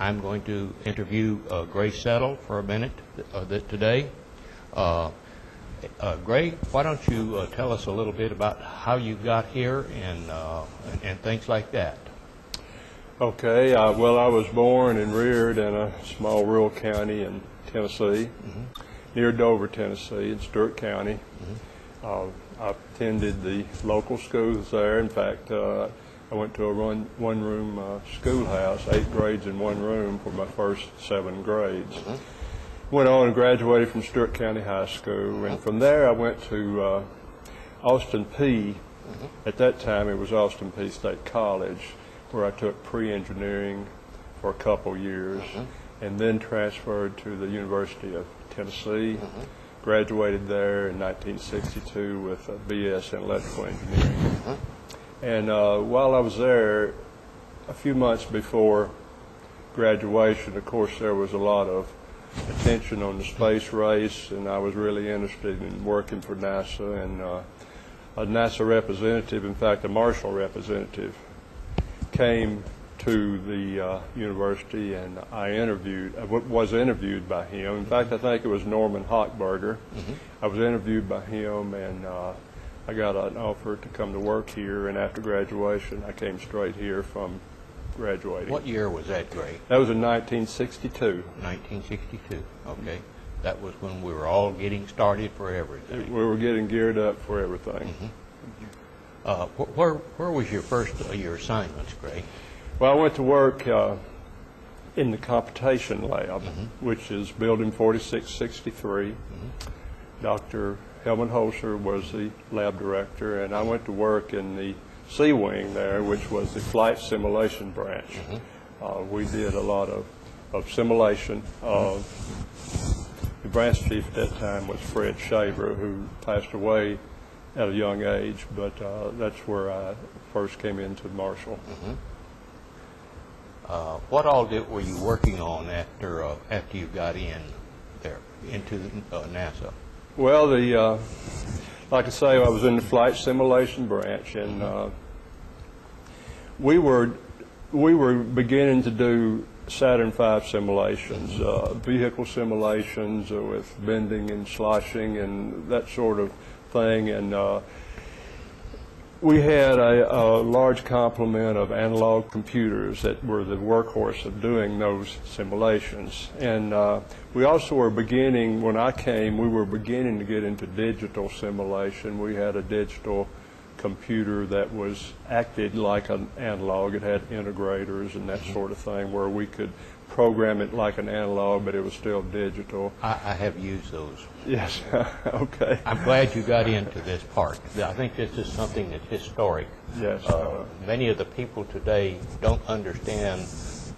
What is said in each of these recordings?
I'm going to interview Gray Settle for a minute today. Gray, why don't you tell us a little bit about how you got here and things like that? Okay, well, I was born and reared in a small rural county in Tennessee, near Dover, Tennessee, in Stewart County. I attended the local schools there. In fact, I went to a one-room schoolhouse, 8 grades in one room for my first 7 grades. Went on and graduated from Stewart County High School, and from there I went to Austin Peay. At that time it was Austin Peay State College, where I took pre-engineering for a couple years, and then transferred to the University of Tennessee. Graduated there in 1962 with a BS in electrical engineering. And while I was there, a few months before graduation, of course, there was a lot of attention on the space race, and I was really interested in working for NASA. And a NASA representative, in fact, a Marshall representative, came to the university, and I was interviewed by him. In fact, I think it was Norman Hochberger. I was interviewed by him, and I got an offer to come to work here, and after graduation I came straight here from graduating. What year was that, Gray? That was in 1962. 1962, okay. That was when we were all getting started for everything. We were getting geared up for everything. Where was your first your assignments, Gray? Well, I went to work in the computation lab, which is building 4663. Dr. Helmut Holzer was the lab director, and I went to work in the C wing there, which was the flight simulation branch. We did a lot of simulation. The branch chief at that time was Fred Shaver, who passed away at a young age, but that's where I first came into Marshall. What all were you working on after you got in there into NASA? Well, like I say, I was in the flight simulation branch, and we were beginning to do Saturn V simulations, vehicle simulations with bending and sloshing and that sort of thing, and we had a large complement of analog computers that were the workhorse of doing those simulations. And we also were beginning, when I came, we were beginning to get into digital simulation. We had a digital computer that acted like an analog. It had integrators and that sort of thing, where we could program it like an analog, but it was still digital. I have used those. Yes. Okay. I'm glad you got into this part. I think this is something that's historic. Yes. Many of the people today don't understand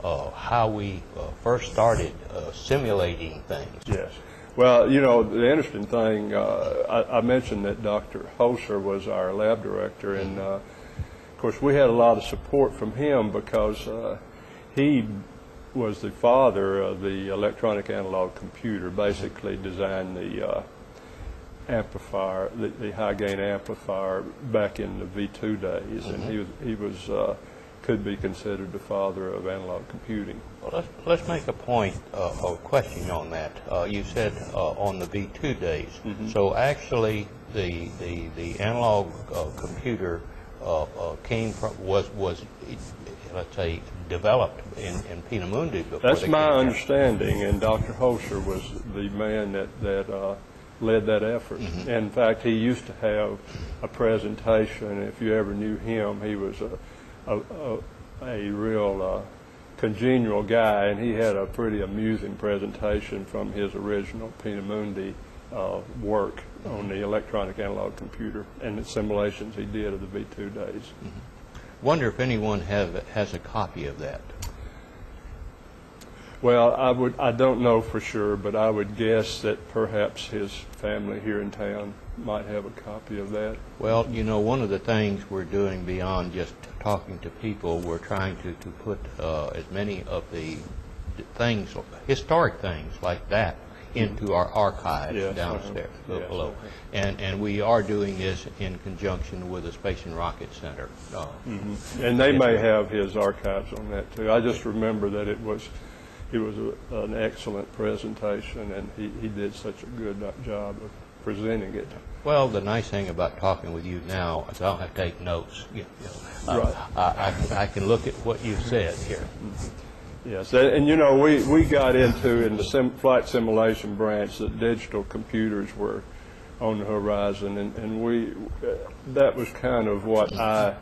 how we first started simulating things. Yes. Well, you know, the interesting thing, I mentioned that Dr. Holzer was our lab director, and of course we had a lot of support from him because he was the father of the electronic analog computer, basically designed the amplifier, the high gain amplifier back in the V2 days, and he was could be considered the father of analog computing. Well, let's make a point of question on that. You said on the V2 days. So actually the analog computer came from was let's say developed in Peenemünde before. That's my understanding, and Dr. Holzer was the man that led that effort. In fact, he used to have a presentation. If you ever knew him, he was a real congenial guy, and he had a pretty amusing presentation from his original Peenemünde work on the electronic analog computer and the simulations he did of the V2 days. Wonder if anyone has a copy of that. Well, I don't know for sure, but I would guess that perhaps his family here in town might have a copy of that. Well, you know, one of the things we're doing beyond just talking to people, we're trying to put as many of the things, historic things like that, into our archives Yes, downstairs yes, below. And we are doing this in conjunction with the Space and Rocket Center. And they may have his archives on that too. I just remember that it was an excellent presentation, and he did such a good job of presenting it. Well, the nice thing about talking with you now is I don't have to take notes. Right. I can look at what you said here. Yes, and you know, we got into, in the flight simulation branch, that digital computers were on the horizon, and that was kind of what I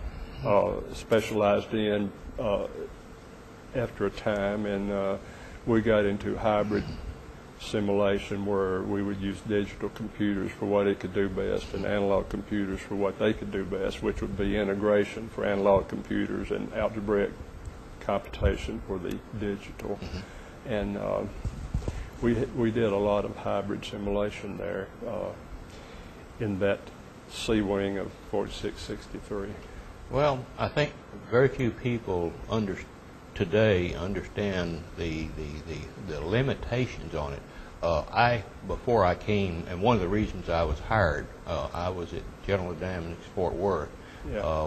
specialized in after a time, and we got into hybrid simulation where we would use digital computers for what it could do best and analog computers for what they could do best, which would be integration for analog computers and algebraic computation for the digital. And we did a lot of hybrid simulation there in that C wing of 4663. Well, I think very few people today understand the limitations on it. Before I came, and one of the reasons I was hired, I was at General Dynamics Fort Worth,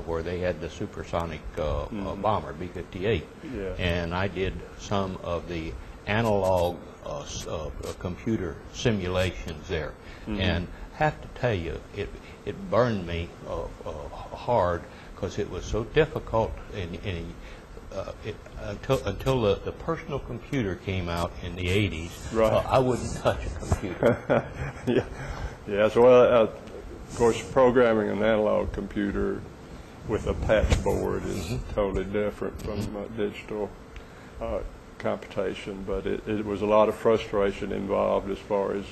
where they had the supersonic bomber, B-58, and I did some of the analog computer simulations there. And have to tell you, it burned me hard because it was so difficult until the personal computer came out in the 80s. Right. I wouldn't touch a computer. Yes, well, of course, programming an analog computer with a patch board is totally different from digital computation, but it was a lot of frustration involved as far as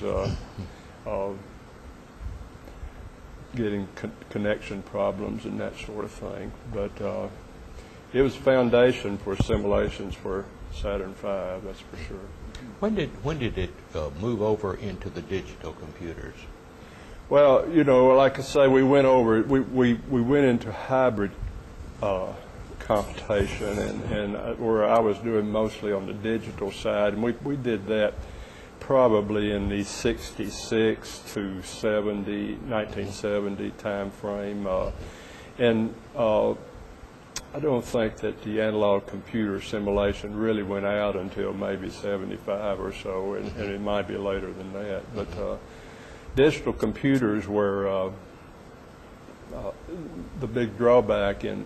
getting connection problems and that sort of thing. But it was foundation for simulations for Saturn V, that's for sure. When did it move over into the digital computers? Well, you know, like I say, we went into hybrid computation, and where I was doing mostly on the digital side, and we did that probably in the 66 to 1970 time frame, and I don't think that the analog computer simulation really went out until maybe 75 or so, and it might be later than that. But digital computers were the big drawback in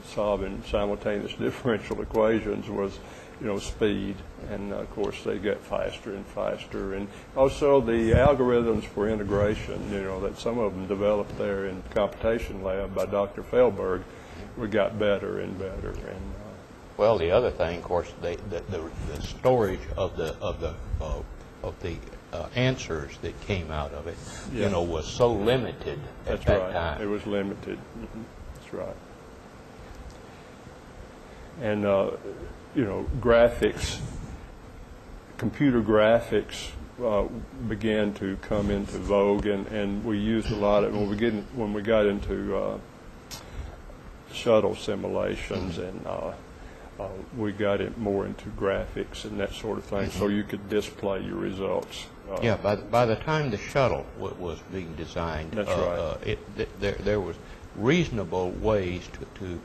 solving simultaneous differential equations was, you know, speed, and of course they get faster and faster, and also the algorithms for integration, you know, that some of them developed there in computation lab by Dr. Fehlberg, we got better and better. And well, the other thing, of course, the storage of the answers that came out of it, you know, was so limited at that time. It was limited. That's right. And you know, graphics, computer graphics began to come into vogue, and we used a lot of when we got into shuttle simulations, and we got it more into graphics and that sort of thing, so you could display your results. Yeah, by the time the shuttle was being designed, that's right. There was reasonable ways to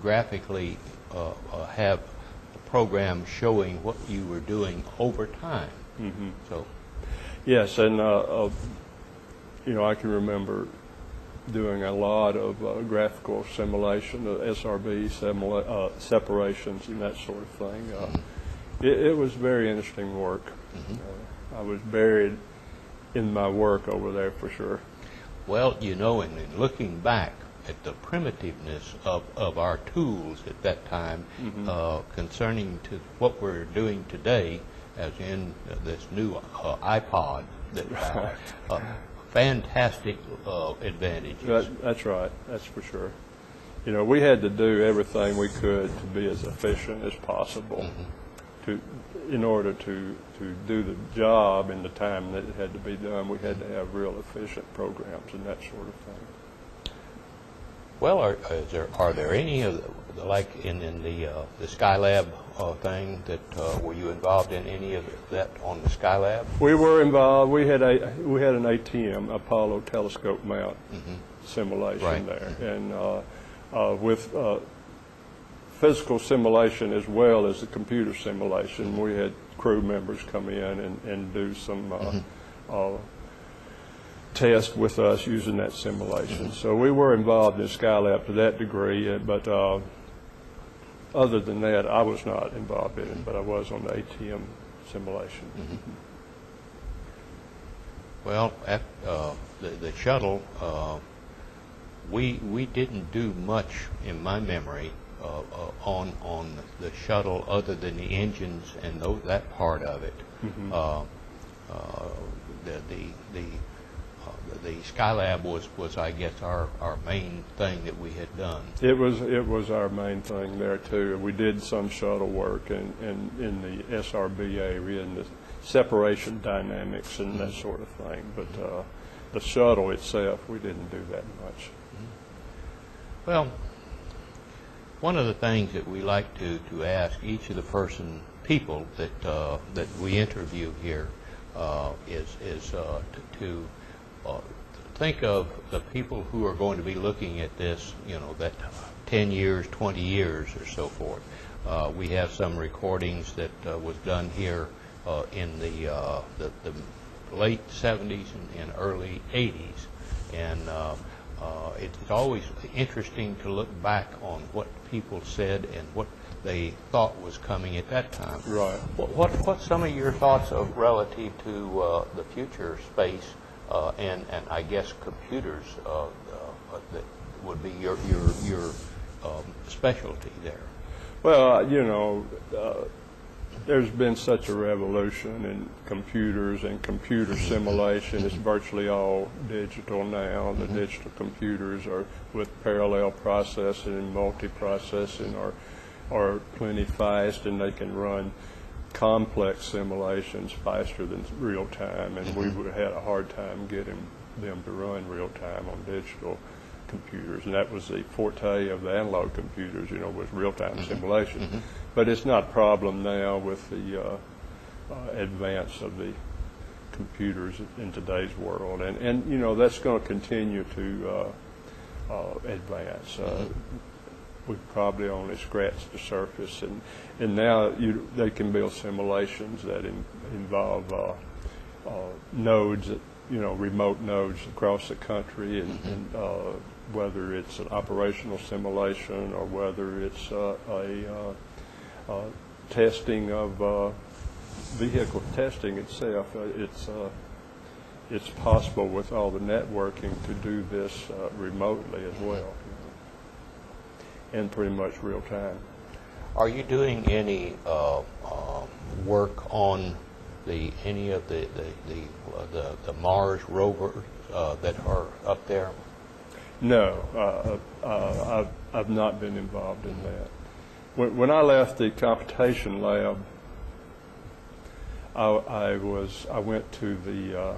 graphically have a program showing what you were doing over time. So, yes, and you know, I can remember doing a lot of graphical simulation, SRB separations and that sort of thing. It was very interesting work. I was buried in my work over there for sure. Well, you know, in looking back at the primitiveness of our tools at that time, concerning to what we're doing today, as in this new iPod, that fantastic advantages. That's right. That's for sure. You know, we had to do everything we could to be as efficient as possible, in order to do the job in the time that it had to be done. We had to have real efficient programs and that sort of thing. Well, are there any of like in the Skylab thing that, were you involved in any of that on the Skylab? We were involved. We had an ATM, Apollo telescope mount simulation Right. there, and with physical simulation as well as the computer simulation, we had crew members come in and do some test with us using that simulation. So we were involved in Skylab to that degree, but other than that, I was not involved in it, but I was on the ATM simulation. Well, at the shuttle, we didn't do much, in my memory, on the shuttle other than the engines and that part of it. The Skylab was I guess our main thing that we had done. It was our main thing there too. We did some shuttle work in the SRB area and the separation dynamics and that sort of thing. But the shuttle itself, we didn't do that much. Well, one of the things that we like to ask each of the people that we interview here is to think of the people who are going to be looking at this, that 10 years, 20 years or so forth. We have some recordings that was done here in the late 70s and early 80s. And it's always interesting to look back on what people said and what they thought was coming at that time. Right. What's some of your thoughts of relative to the future space and I guess computers that would be your specialty there? Well, there's been such a revolution in computers and computer simulation. It's virtually all digital now. The digital computers are with parallel processing and multiprocessing are plenty fast, and they can run complex simulations faster than real time, and we would have had a hard time getting them to run real time on digital computers, and that was the forte of the analog computers, was real-time simulation. But it's not a problem now with the advance of the computers in today's world, and that's going to continue to advance. We've probably only scratched the surface, and now they can build simulations that involve nodes, remote nodes across the country, and whether it's an operational simulation or whether it's a testing of vehicle testing itself. It's possible with all the networking to do this remotely as well, and pretty much real time. Are you doing any work on any of the Mars rovers that are up there? No, I've not been involved in that. When I left the computation lab, I went to the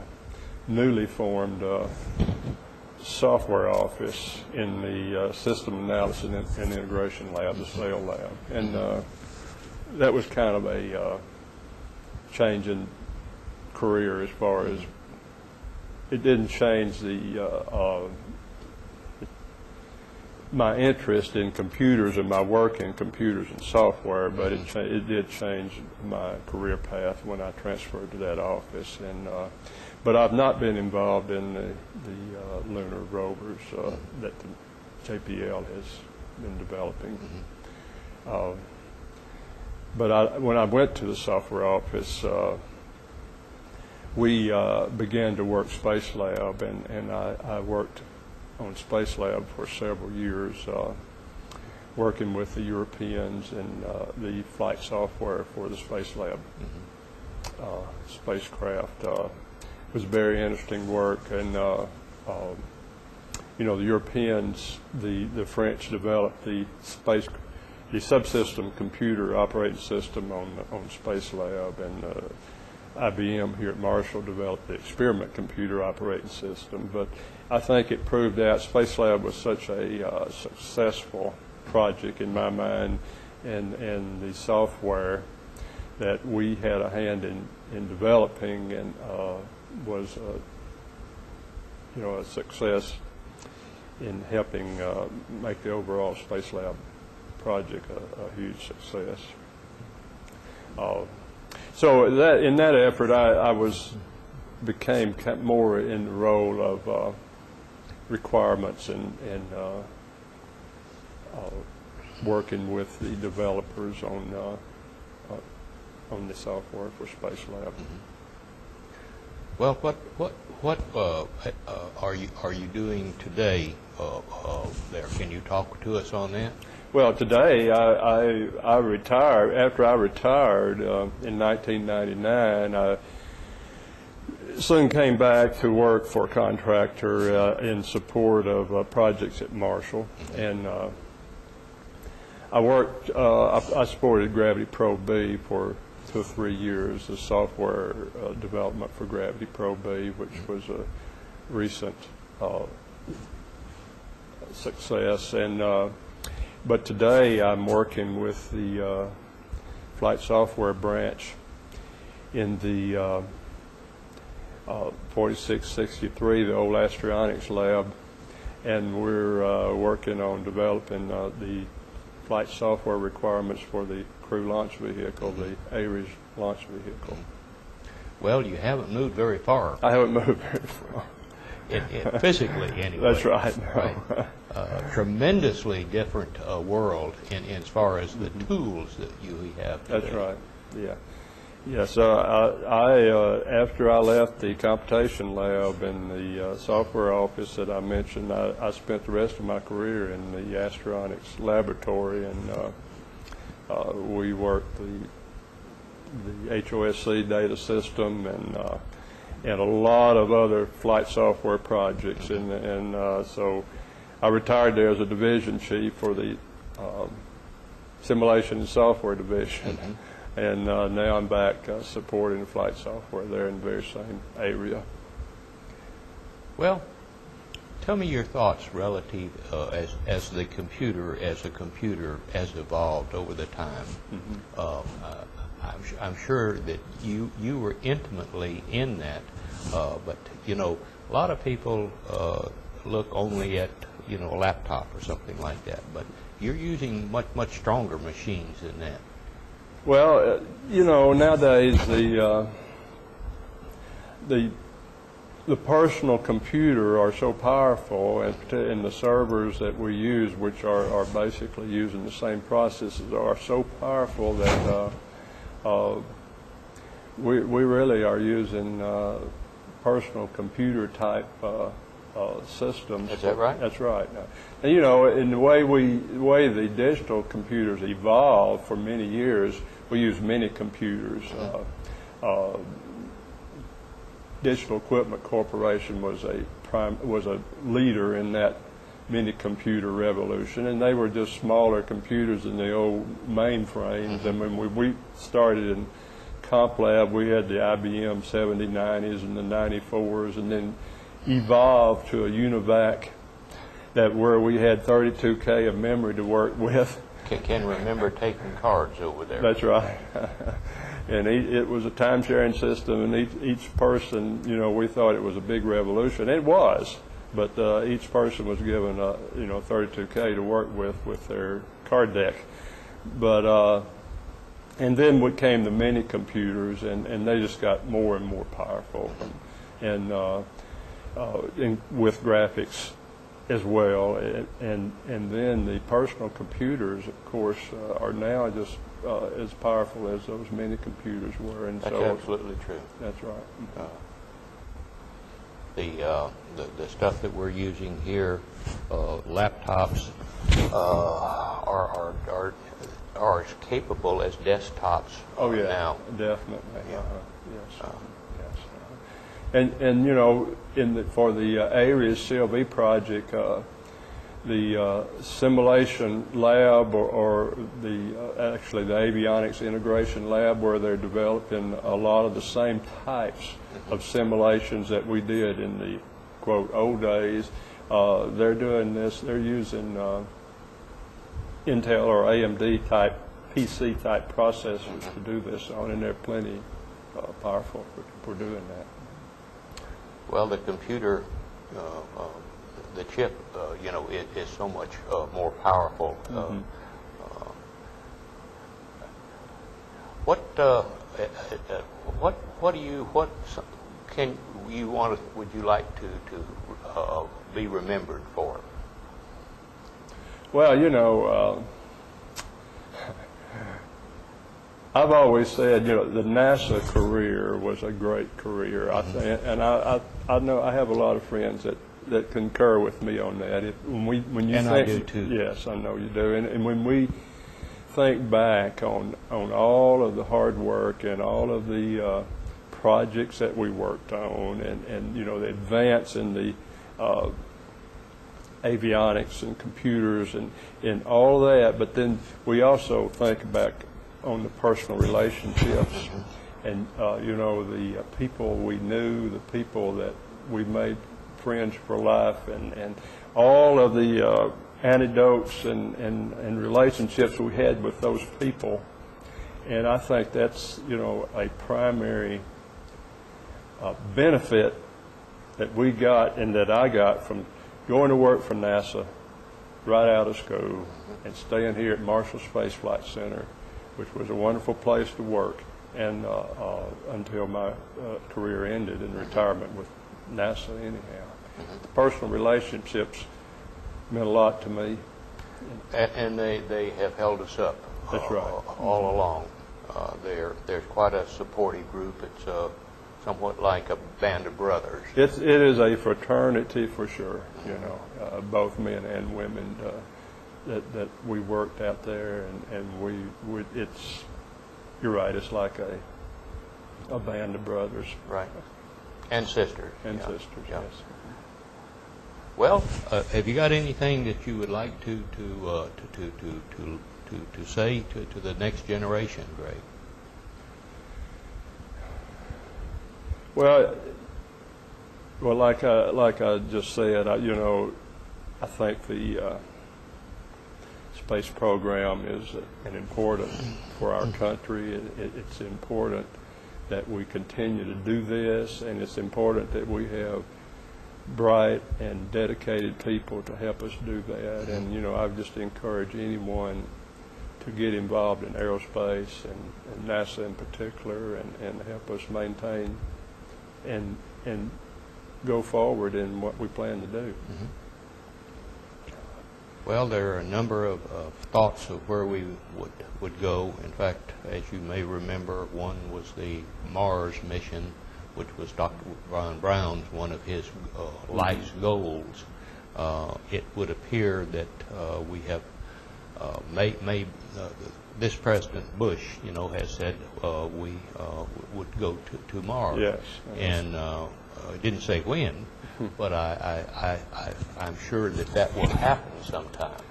newly formed software office in the system analysis and integration lab, the SAIL lab, and that was kind of a change in career as far as it didn't change the my interest in computers and my work in computers and software, but it did change my career path when I transferred to that office. And but I've not been involved in the lunar rovers that the JPL has been developing. But when I went to the software office, we began to work Space Lab, and I worked on Space Lab for several years, working with the Europeans and the flight software for the Space Lab spacecraft. It was very interesting work, and the Europeans, the French developed the subsystem computer operating system on Space Lab, and IBM here at Marshall developed the experiment computer operating system. But I think it proved out Space Lab was such a successful project in my mind and the software that we had a hand in developing, and was a success in helping make the overall Space Lab project a huge success. So that in that effort, I became more in the role of requirements and working with the developers on the software for Space Lab. Well, what are you doing today there? Can you talk to us on that? Well, today I retired. After I retired in 1999, I soon came back to work for a contractor in support of projects at Marshall, and I worked. I supported Gravity Pro B for 2 or 3 years, the software development for Gravity Pro B, which was a recent success. And but today I'm working with the flight software branch in the 4663, the old Astronautics Lab, and we're working on developing the flight software requirements for the crew launch vehicle, the Ares launch vehicle. Well, you haven't moved very far. I haven't moved very far. Physically, anyway. That's right. No. Right. Tremendously different world in as far as the tools that you have today. That's right. Yeah. Yeah. So after I left the computation lab and the software office that I mentioned, I spent the rest of my career in the Astronautics laboratory, and we worked the HOSC data system and a lot of other flight software projects, and so I retired there as a division chief for the simulation and software division, and now I'm back supporting flight software there in the very same area. Well, tell me your thoughts relative as a computer has evolved over the time. I'm sure that you were intimately in that, but a lot of people look only at a laptop or something like that. But you're using much stronger machines than that. Well, nowadays the personal computer are so powerful, and the servers that we use, which are basically using the same processes, are so powerful that we really are using personal computer type systems. Is that right? That's right. And, in the way the digital computers evolved for many years, we use mini computers. Digital Equipment Corporation was a leader in that mini computer revolution, and they were just smaller computers than the old mainframes. And when we started in Comp Lab, we had the IBM 7090s and the 94s, and then evolved to a UNIVAC where we had 32K of memory to work with. Can remember taking cards over there. That's right. And it was a time-sharing system, and each person, we thought it was a big revolution. It was, but each person was given, 32K to work with their card deck. But and then came the mini computers, and they just got more and more powerful, and with graphics as well. And then the personal computers, of course, are now just as powerful as those mini computers were. And that's so absolutely true. That's right. The stuff that we're using here, laptops, are as capable as desktops now. Definitely. Yeah. Yes. Yes. And for the Ares CLV project, the simulation lab or actually the avionics integration lab, where they're developing a lot of the same types of simulations that we did in the quote old days. They're doing this. They're using Intel or AMD type PC-type processors to do this on, and they're plenty powerful for doing that. Well, the computer, the chip, you know, it is so much more powerful. What can you would you like to be remembered for? Well, you know, I've always said, you know, the NASA career was a great career. I think, and I know I have a lot of friends that concur with me on that. When you and think, I do too. Yes, I know you do. And when we think back on all of the hard work and all of the projects that we worked on, and you know, the advance in the avionics and computers and all that, but then we also think back on the personal relationships and you know, the people we knew, the people that we made friends for life, and all of the anecdotes and relationships we had with those people. And I think that's, you know, a primary benefit that we got and that I got from going to work for NASA right out of school and staying here at Marshall Space Flight Center, which was a wonderful place to work, and until my career ended in retirement with NASA anyhow. The personal relationships meant a lot to me. And they have held us up. That's right. All along. There's quite a supportive group. It's somewhat like a band of brothers. It is a fraternity for sure, you know, both men and women that we worked out there, and it's, you're right, it's like a band of brothers. Right. And sisters. And sisters, yeah. yes. Well, have you got anything that you would like to say to the next generation, Greg? Well, like I just said, you know, I think the space program is an important for our country. It's important that we continue to do this, and it's important that we have bright and dedicated people to help us do that. And you know, I've just encouraged anyone to get involved in aerospace and NASA in particular, and help us maintain and go forward in what we plan to do. Well, there are a number of thoughts of where we would go. In fact, as you may remember, one was the Mars mission, which was Dr. Ron Brown's one of his life's goals. It would appear that we have made this President Bush, you know, has said we would go to Mars. Yes. And didn't say when, but I'm sure that will happen sometime.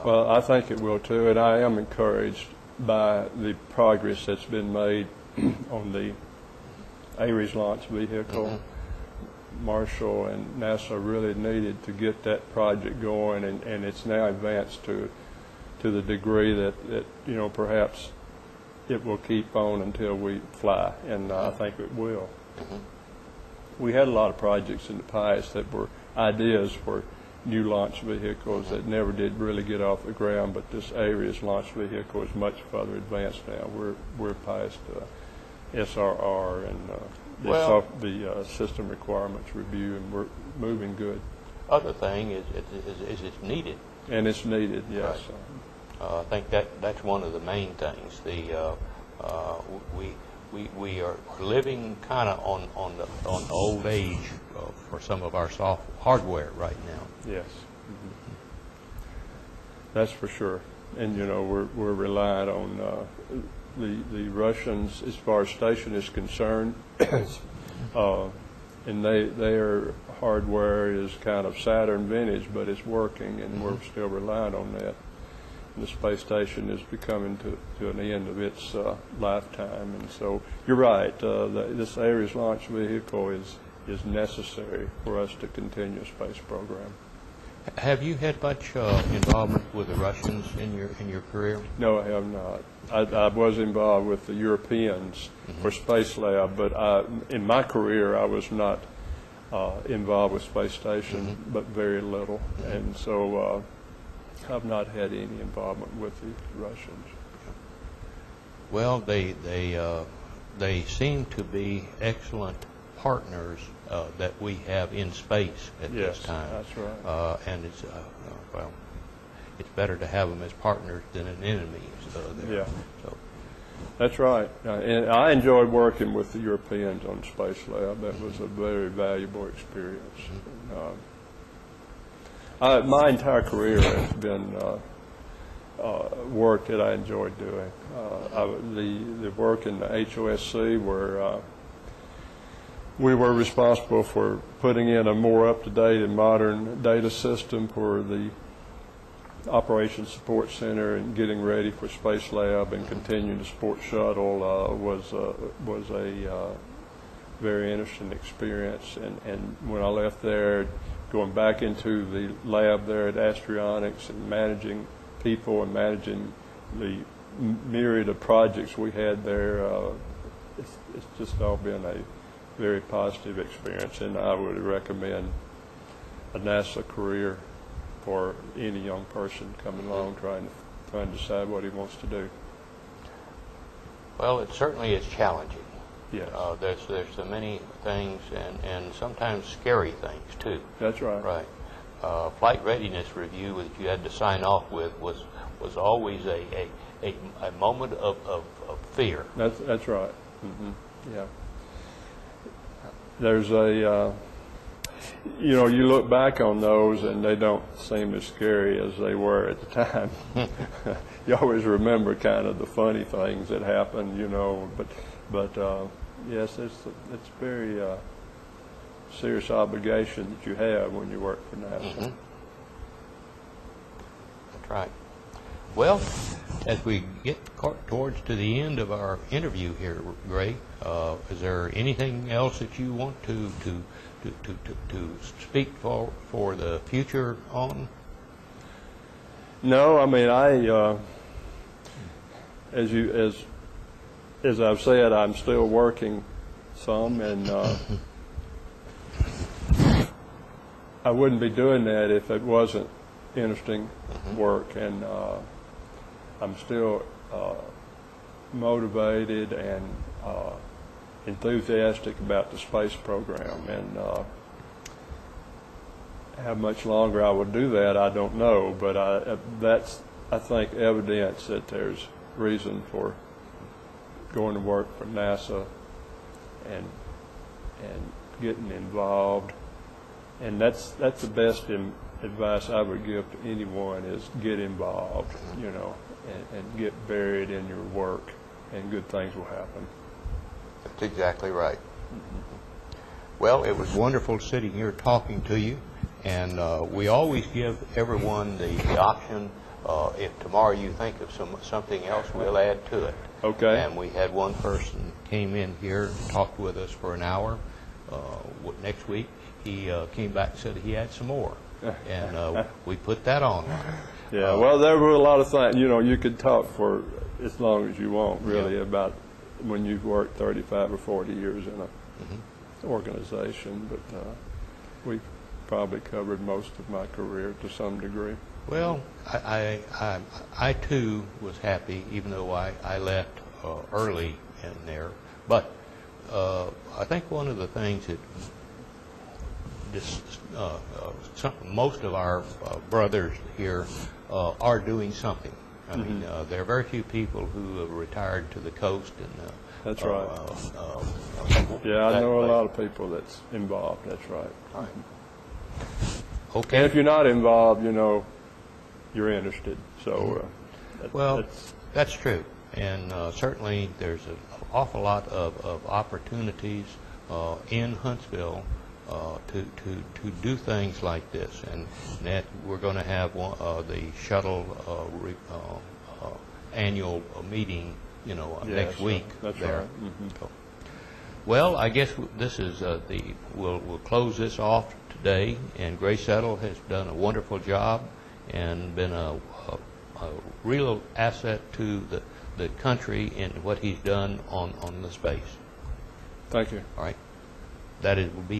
Well, I think it will too, and I am encouraged by the progress that's been made on the Ares launch vehicle. Marshall and NASA really needed to get that project going, and it's now advanced to the degree that you know, perhaps it will keep on until we fly, and I think it will. We had a lot of projects in the past that were ideas for new launch vehicles that never did really get off the ground, but this Ares launch vehicle is much further advanced now. We're past SRR and the system requirements review, and we're moving good. Other thing is it's needed. And it's needed, yes. Right. I think that's one of the main things. We are living kind of on the old age for some of our hardware right now. Yes, that's for sure. And you know, we're relying on the Russians as far as station is concerned, and their hardware is kind of Saturn vintage, but it's working, and we're still relying on that. And the space station is becoming to an end of its lifetime, and so you're right. This Ares launch vehicle is necessary for us to continue a space program. Have you had much involvement with the Russians in your career? No, I have not. I was involved with the Europeans for Space Lab, but in my career I was not involved with Space Station, but very little, and so I've not had any involvement with the Russians. Well, they seem to be excellent partners that we have in space at this time. Yes, that's right. And it's well, it's better to have them as partners than an enemy. There. Yeah. So. That's right. And I enjoyed working with the Europeans on Space Lab. That was a very valuable experience. My entire career has been work that I enjoyed doing. The work in the HOSC where we were responsible for putting in a more up-to-date and modern data system for the Operations Support Center and getting ready for Space Lab and continuing the Sport Shuttle was a very interesting experience. And when I left there, going back into the lab there at Astronautics and managing people and managing the myriad of projects we had there, it's just all been a very positive experience, and I would recommend a NASA career for any young person coming along trying to decide what he wants to do. Well, it certainly is challenging. Yes. There's so many things and sometimes scary things too. That's right. Right. Flight readiness review that you had to sign off with was always a moment of fear. That's right. Yeah. There's a you look back on those and they don't seem as scary as they were at the time. You always remember kind of the funny things that happened, but yes, it's very serious obligation that you have when you work for NASA. That's right. Well, as we get towards to the end of our interview here, Greg, is there anything else that you want to speak for the future on? No, I mean as I've said, I'm still working some, and I wouldn't be doing that if it wasn't interesting work, and I'm still motivated and enthusiastic about the space program, and how much longer I will do that, I don't know, but that's, I think, evidence that there's reason for going to work for NASA and getting involved, and that's the best advice I would give to anyone is get involved, and get buried in your work, and good things will happen. That's exactly right. Well, it was wonderful sitting here talking to you, and we always give everyone the option. If tomorrow you think of something else, we'll add to it. Okay. And we had one person came in here, talked with us for an hour. Next week, he came back and said he had some more, and we put that on. Yeah, well, there were a lot of things. You could talk for as long as you want, really, about when you've worked 35 or 40 years in an organization, but we probably covered most of my career to some degree. Well, I too was happy, even though I left early in there. But I think one of the things that most of our brothers here are doing something. I mean, there are very few people who have retired to the coast. And that's right. Yeah, I know a lot of people that's involved. That's right. All right. Okay. And if you're not involved, you're interested. So, that's true. And certainly there's an awful lot of opportunities in Huntsville to do things like this, and that we're going to have the shuttle annual meeting, next week. That's there. Right. So, well, I guess this is we'll close this off today, and Gray Settle has done a wonderful job and been a real asset to the country in what he's done on the space. Thank you. All right. That will be